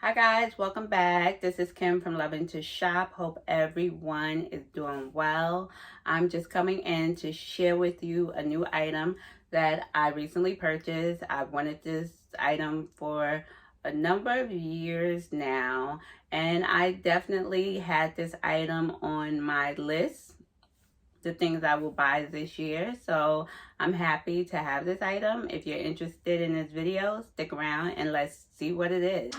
Hi guys, welcome back. This is Kim from Loving to Shop. Hope everyone is doing well. I'm just coming in to share with you a new item that I recently purchased. I've wanted this item for a number of years now, and I definitely had this item on my list, the things I will buy this year. So I'm happy to have this item. If you're interested in this video, stick around and let's see what it is.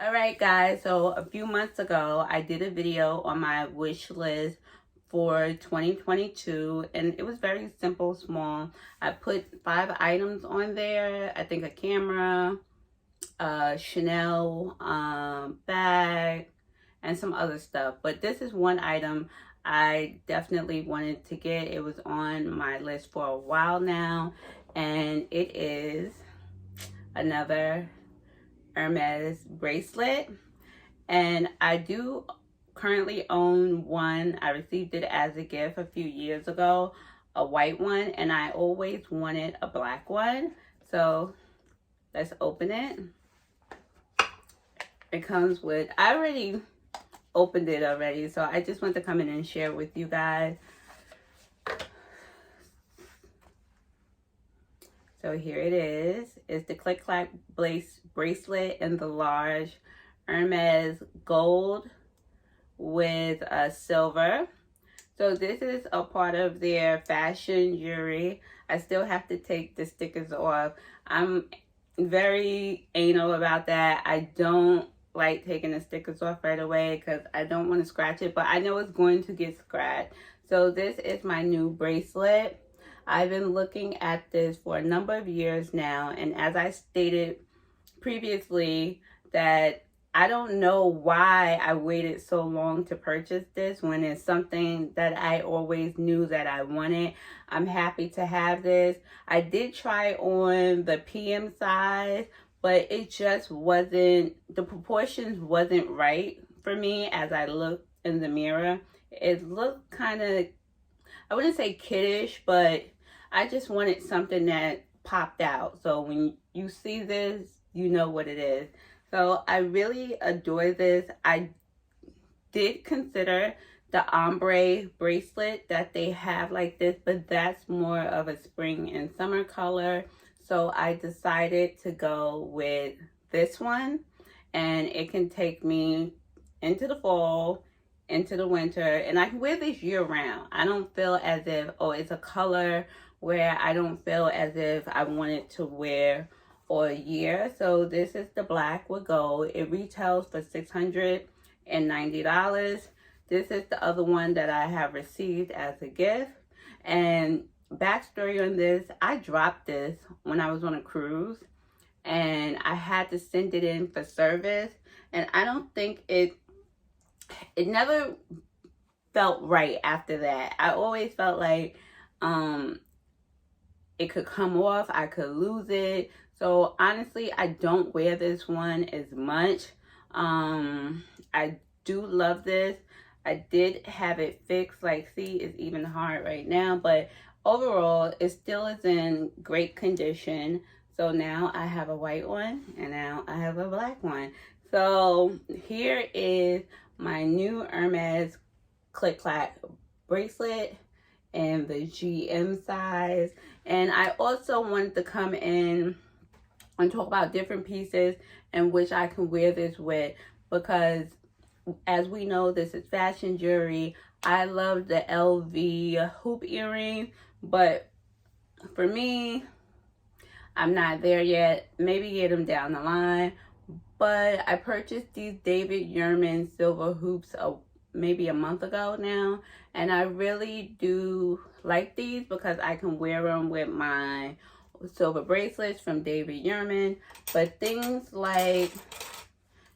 Alright guys, so a few months ago I did a video on my wish list for 2022, and it was very simple, small. I put 5 items on there. I think a camera, a Chanel bag, and some other stuff. But this is one item I definitely wanted to get. It was on my list for a while now, and it is another Hermès bracelet, and I do currently own one. I received it as a gift a few years ago, a white one, and I always wanted a black one. So let's open it. It comes with, I already opened it already, so I just want to come in and share with you guys. So here it is. It's the Click Clack bracelet in the large Hermès gold with a silver. So this is a part of their fashion jewelry. I still have to take the stickers off. I'm very anal about that. I don't like taking the stickers off right away because I don't want to scratch it, but I know it's going to get scratched. So this is my new bracelet. I've been looking at this for a number of years now, and as I stated previously, that I don't know why I waited so long to purchase this when it's something that I always knew that I wanted. I'm happy to have this. I did try on the PM size, but it just wasn't, the proportions wasn't right for me as I looked in the mirror. It looked kind of, I wouldn't say kiddish, but I just wanted something that popped out. So when you see this, you know what it is. So I really adore this. I did consider the ombre bracelet that they have like this, but that's more of a spring and summer color. So I decided to go with this one, and it can take me into the fall, into the winter, and I can wear this year round. I don't feel as if, oh, it's a color where I don't feel as if I wanted to wear for a year. So this is the black with gold. It retails for $690. This is the other one that I have received as a gift. And backstory on this, I dropped this when I was on a cruise, and I had to send it in for service, and I don't think it never felt right after that. I always felt like it could come off, I could lose it. So honestly, I don't wear this one as much. I do love this. I did have it fixed, like, see, it's even hard right now, but overall it still is in great condition. So now I have a white one, and now I have a black one. So here is my new Hermès Click Clack bracelet in the GM size. And I also wanted to come in and talk about different pieces in which I can wear this with, because as we know, this is fashion jewelry. I love the LV hoop earrings, but for me, I'm not there yet. Maybe get them down the line. But I purchased these David Yurman silver hoops maybe a month ago now, and I really do like these because I can wear them with my silver bracelets from David Yurman. But things like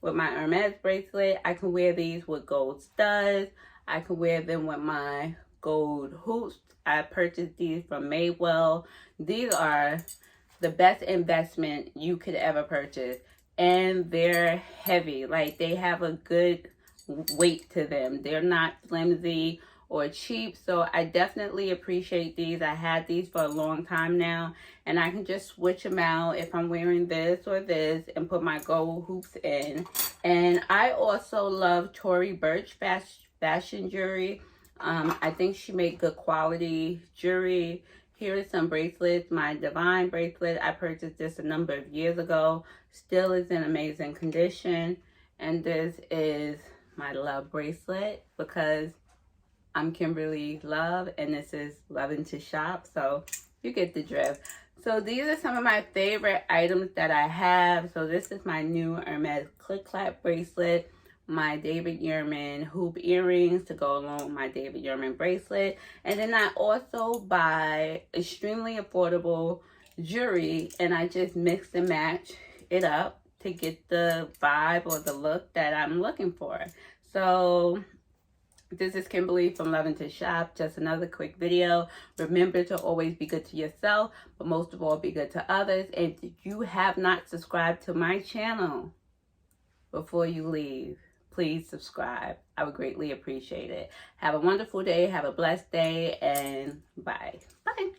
with my Hermès bracelet, I can wear these with gold studs. I can wear them with my gold hoops. I purchased these from Madwell. These are the best investment you could ever purchase, and they're heavy. Like, they have a good weight to them. They're not flimsy or cheap. So I definitely appreciate these. I had these for a long time now, and I can just switch them out if I'm wearing this or this and put my gold hoops in. And I also love TORY BURCH fashion jewelry. I think she made good quality jewelry. Here is some bracelets. My Divine bracelet, I purchased this a number of years ago. Still is in amazing condition. And this is my Love bracelet, because I'm Kimberly Love and this is Loving to Shop. So you get the drift. So these are some of my favorite items that I have. So this is my new Hermès click-clap bracelet, my David Yurman hoop earrings to go along with my David Yurman bracelet. And then I also buy extremely affordable jewelry, and I just mix and match it up to get the vibe or the look that I'm looking for. So this is Kimberly from Loving to Shop. Just another quick video. Remember to always be good to yourself, but most of all, be good to others. And if you have not subscribed to my channel before you leave, please subscribe. I would greatly appreciate it. Have a wonderful day. Have a blessed day. And bye. Bye.